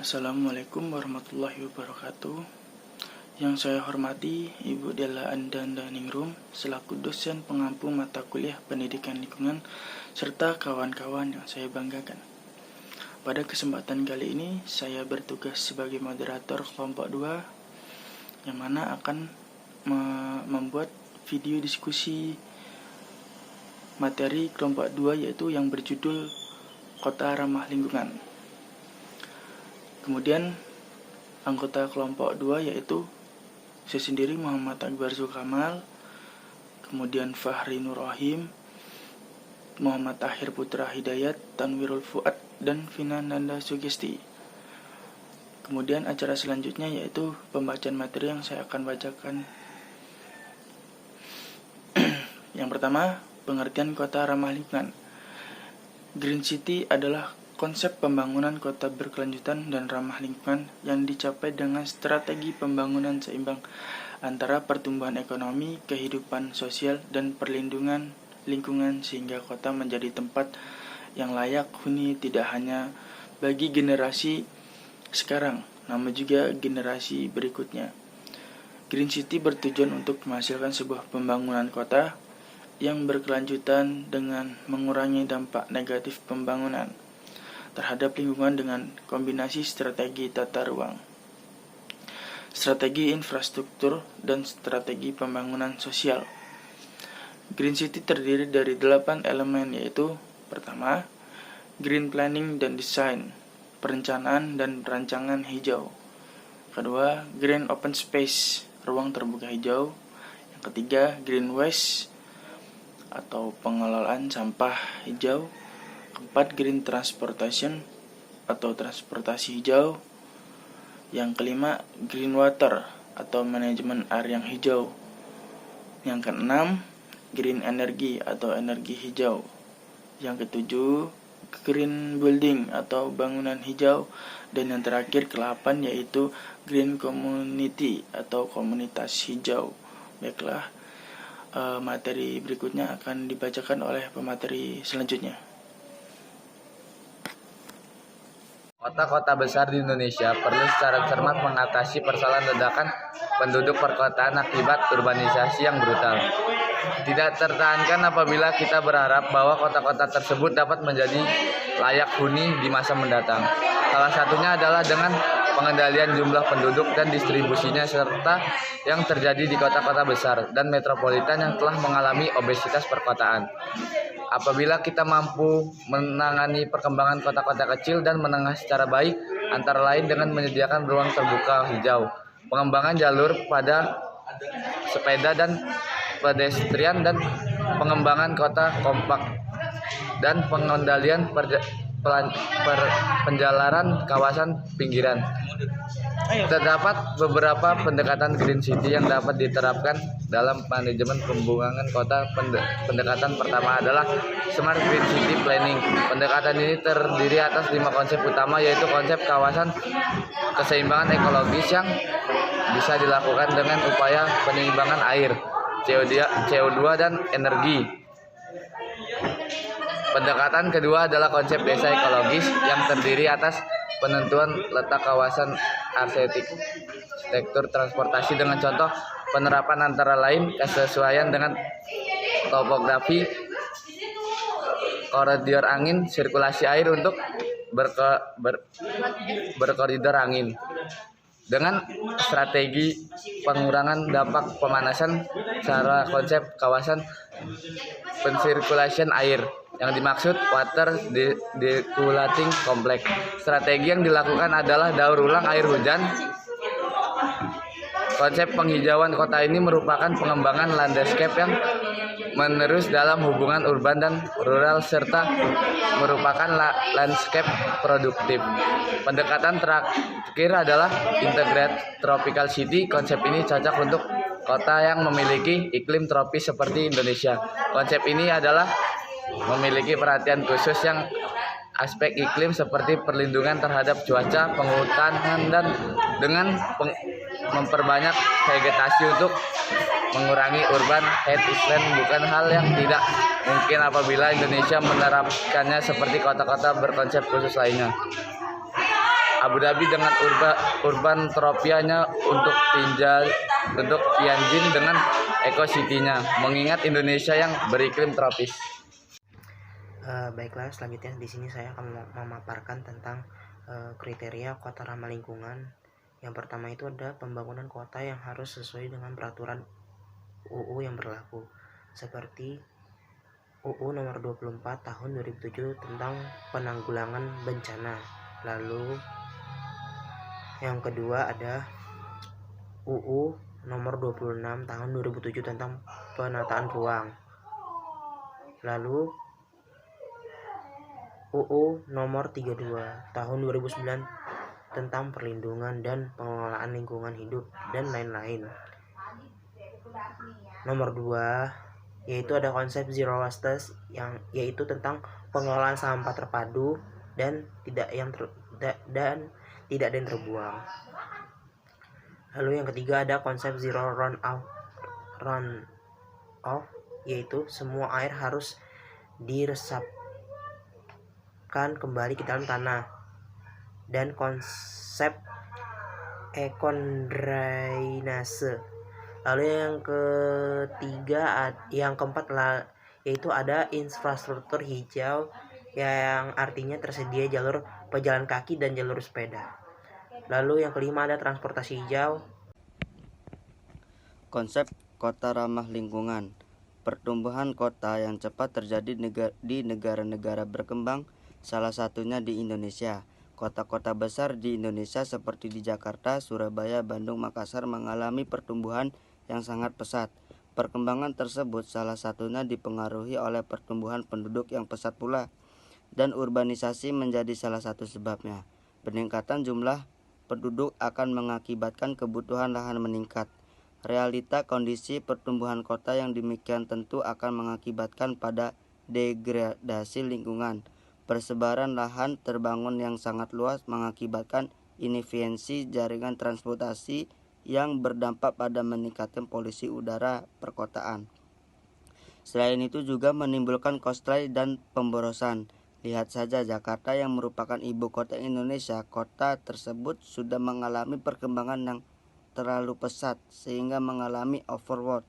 Assalamualaikum warahmatullahi wabarakatuh. Yang saya hormati Ibu Della Andanda Ningrum selaku dosen pengampu mata kuliah pendidikan lingkungan serta kawan-kawan yang saya banggakan. Pada kesempatan kali ini saya bertugas sebagai moderator kelompok 2 yang mana akan membuat video diskusi materi kelompok 2 yaitu yang berjudul Kota Ramah Lingkungan. Kemudian anggota kelompok 2 yaitu saya sendiri Muhammad Akbar Zulkamal, kemudian Fahri Nur Rahim, Muhammad Tahir Putra Hidayat, Tanwirul Fuad, dan Vina Nanda Sugesti. Kemudian acara selanjutnya yaitu pembacaan materi yang saya akan bacakan. Yang pertama, pengertian kota ramah lingkungan. Green City adalah konsep pembangunan kota berkelanjutan dan ramah lingkungan yang dicapai dengan strategi pembangunan seimbang antara pertumbuhan ekonomi, kehidupan sosial, dan perlindungan lingkungan sehingga kota menjadi tempat yang layak huni tidak hanya bagi generasi sekarang, namun juga generasi berikutnya. Green City bertujuan untuk menghasilkan sebuah pembangunan kota yang berkelanjutan dengan mengurangi dampak negatif pembangunan terhadap lingkungan dengan kombinasi strategi tata ruang, strategi infrastruktur, dan strategi pembangunan sosial. Green City terdiri dari 8 elemen yaitu: pertama, green planning dan design, perencanaan dan perancangan hijau. Kedua, green open space, ruang terbuka hijau. Yang ketiga, green waste atau pengelolaan sampah hijau. Keempat, green transportation atau transportasi hijau. Yang kelima, green water atau manajemen air yang hijau. Yang keenam, green energy atau energi hijau. Yang ketujuh, green building atau bangunan hijau. Dan yang terakhir, ke-8 yaitu green community atau komunitas hijau. Baiklah, materi berikutnya akan dibacakan oleh pemateri selanjutnya. Kota-kota besar di Indonesia perlu secara cermat mengatasi persoalan ledakan penduduk perkotaan akibat urbanisasi yang brutal. Tidak tertahankan apabila kita berharap bahwa kota-kota tersebut dapat menjadi layak huni di masa mendatang. Salah satunya adalah dengan pengendalian jumlah penduduk dan distribusinya serta yang terjadi di kota-kota besar dan metropolitan yang telah mengalami obesitas perkotaan. Apabila kita mampu menangani perkembangan kota-kota kecil dan menengah secara baik, antara lain dengan menyediakan ruang terbuka hijau, pengembangan jalur pada sepeda dan pedestrian, dan pengembangan kota kompak, dan pengendalian penjalaran kawasan pinggiran. Terdapat beberapa pendekatan Green City yang dapat diterapkan dalam manajemen pembangunan kota. Pendekatan pertama adalah Smart Green City Planning. Pendekatan ini terdiri atas 5 konsep utama, yaitu konsep kawasan keseimbangan ekologis yang bisa dilakukan dengan upaya penyeimbangan air, CO2 dan energi. Pendekatan kedua adalah konsep desa ekologis yang terdiri atas penentuan letak kawasan, arsitektur transportasi dengan contoh penerapan antara lain kesesuaian dengan topografi, koridor angin, sirkulasi air untuk berkoridor angin, dengan strategi pengurangan dampak pemanasan. Cara konsep kawasan pensirkulasi air yang dimaksud water deculating complex. Strategi yang dilakukan adalah daur ulang air hujan. Konsep penghijauan kota ini merupakan pengembangan landscape yang menerus dalam hubungan urban dan rural serta merupakan landscape produktif. Pendekatan terakhir adalah Integrated Tropical City. Konsep ini cocok untuk kota yang memiliki iklim tropis seperti Indonesia. Konsep ini adalah memiliki perhatian khusus yang aspek iklim seperti perlindungan terhadap cuaca, penghutanan, dan dengan memperbanyak vegetasi untuk mengurangi urban heat island. Bukan hal yang tidak mungkin apabila Indonesia menerapkannya seperti kota-kota berkonsep khusus lainnya. Abu Dhabi dengan urban tropianya untuk Tianjin dengan Eco City-nya, mengingat Indonesia yang beriklim tropis. Baiklah, selanjutnya di sini saya akan memaparkan tentang kriteria kota ramah lingkungan. Yang pertama itu ada pembangunan kota yang harus sesuai dengan peraturan UU yang berlaku, seperti UU nomor 24 tahun 2007 tentang penanggulangan bencana. Lalu yang kedua ada UU nomor 26 tahun 2007 tentang penataan ruang. Lalu UU nomor 32 tahun 2009 tentang perlindungan dan pengelolaan lingkungan hidup dan lain-lain. Nomor 2 yaitu ada konsep zero waste yaitu tentang pengelolaan sampah terpadu dan tidak ada yang terbuang. Lalu yang ketiga ada konsep zero run off yaitu semua air harus diresapkan kembali ke dalam tanah, dan konsep ekondrainase. Lalu yang keempat yaitu ada infrastruktur hijau yang artinya tersedia jalur pejalan kaki dan jalur sepeda. Lalu yang kelima ada transportasi hijau. Konsep kota ramah lingkungan. Pertumbuhan kota yang cepat terjadi di negara-negara berkembang, salah satunya di Indonesia. Kota-kota besar di Indonesia seperti di Jakarta, Surabaya, Bandung, Makassar mengalami pertumbuhan yang sangat pesat. Perkembangan tersebut salah satunya dipengaruhi oleh pertumbuhan penduduk yang pesat pula, dan urbanisasi menjadi salah satu sebabnya. Peningkatan jumlah penduduk akan mengakibatkan kebutuhan lahan meningkat. Realita kondisi pertumbuhan kota yang demikian tentu akan mengakibatkan pada degradasi lingkungan. Persebaran lahan terbangun yang sangat luas mengakibatkan inefisiensi jaringan transportasi yang berdampak pada meningkatkan polusi udara perkotaan. Selain itu juga menimbulkan kostrad dan pemborosan. Lihat saja Jakarta yang merupakan ibu kota Indonesia. Kota tersebut sudah mengalami perkembangan yang terlalu pesat sehingga mengalami overworld,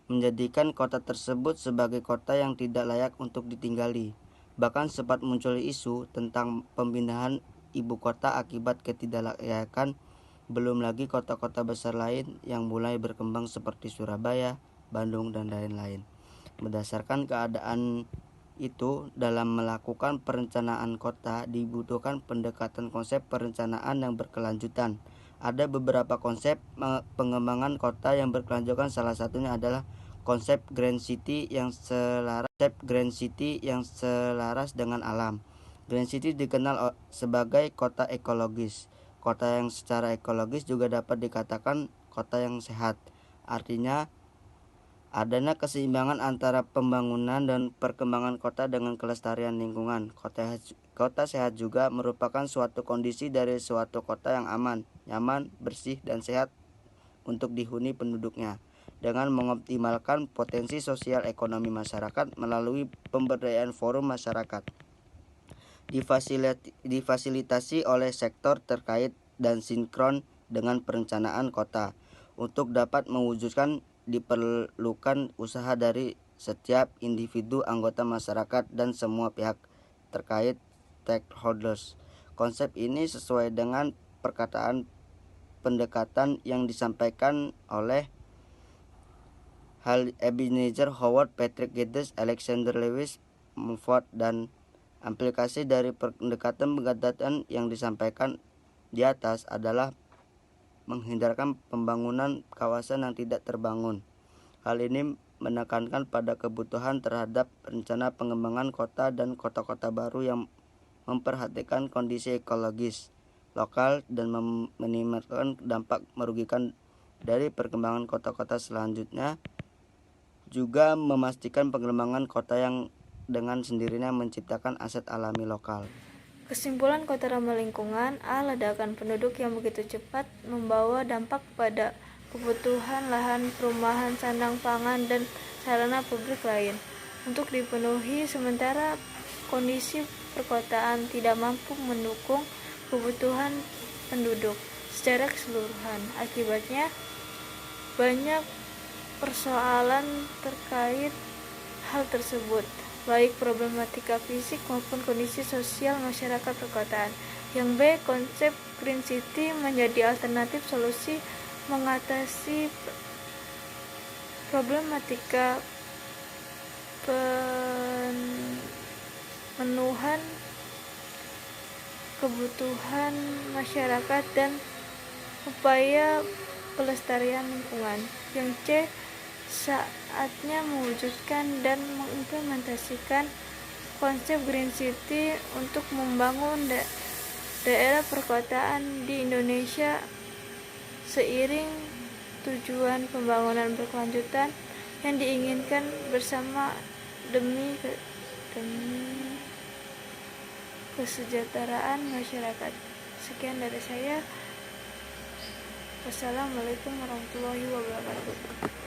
menjadikan kota tersebut sebagai kota yang tidak layak untuk ditinggali. Bahkan sempat muncul isu tentang pemindahan ibu kota akibat ketidaklayakan. Belum lagi kota-kota besar lain yang mulai berkembang seperti Surabaya, Bandung, dan lain-lain. Berdasarkan keadaan itu, dalam melakukan perencanaan kota dibutuhkan pendekatan konsep perencanaan yang berkelanjutan. Ada beberapa konsep pengembangan kota yang berkelanjutan, salah satunya adalah konsep Grand City yang selaras dengan alam. Grand City dikenal sebagai kota ekologis. Kota yang secara ekologis juga dapat dikatakan kota yang sehat. Artinya, adanya keseimbangan antara pembangunan dan perkembangan kota dengan kelestarian lingkungan. Kota sehat juga merupakan suatu kondisi dari suatu kota yang aman, nyaman, bersih, dan sehat untuk dihuni penduduknya, dengan mengoptimalkan potensi sosial ekonomi masyarakat melalui pemberdayaan forum masyarakat. Difasilitasi oleh sektor terkait dan sinkron dengan perencanaan kota. Untuk dapat mewujudkan diperlukan usaha dari setiap individu, anggota masyarakat, dan semua pihak terkait stakeholders. Konsep ini sesuai dengan pendekatan yang disampaikan oleh Hal Ebenezer Howard, Patrick Geddes, Alexander Lewis, Mumford, dan aplikasi dari pendekatan yang disampaikan di atas adalah menghindarkan pembangunan kawasan yang tidak terbangun. Hal ini menekankan pada kebutuhan terhadap rencana pengembangan kota dan kota-kota baru yang memperhatikan kondisi ekologis lokal dan meminimalkan dampak merugikan dari perkembangan kota-kota selanjutnya, juga memastikan pengembangan kota yang dengan sendirinya menciptakan aset alami lokal. Kesimpulan kota ramah lingkungan: ledakan penduduk yang begitu cepat membawa dampak pada kebutuhan lahan, perumahan, sandang pangan, dan sarana publik lain untuk dipenuhi, sementara kondisi perkotaan tidak mampu mendukung kebutuhan penduduk secara keseluruhan. Akibatnya, banyak persoalan terkait hal tersebut, baik problematika fisik maupun kondisi sosial masyarakat perkotaan. Yang B, konsep Green City menjadi alternatif solusi mengatasi problematika pemenuhan kebutuhan masyarakat dan upaya pelestarian lingkungan. Yang C, saatnya mewujudkan dan mengimplementasikan konsep Green City untuk membangun daerah perkotaan di Indonesia seiring tujuan pembangunan berkelanjutan yang diinginkan bersama demi kesejahteraan masyarakat. Sekian dari saya. Wassalamualaikum warahmatullahi wabarakatuh.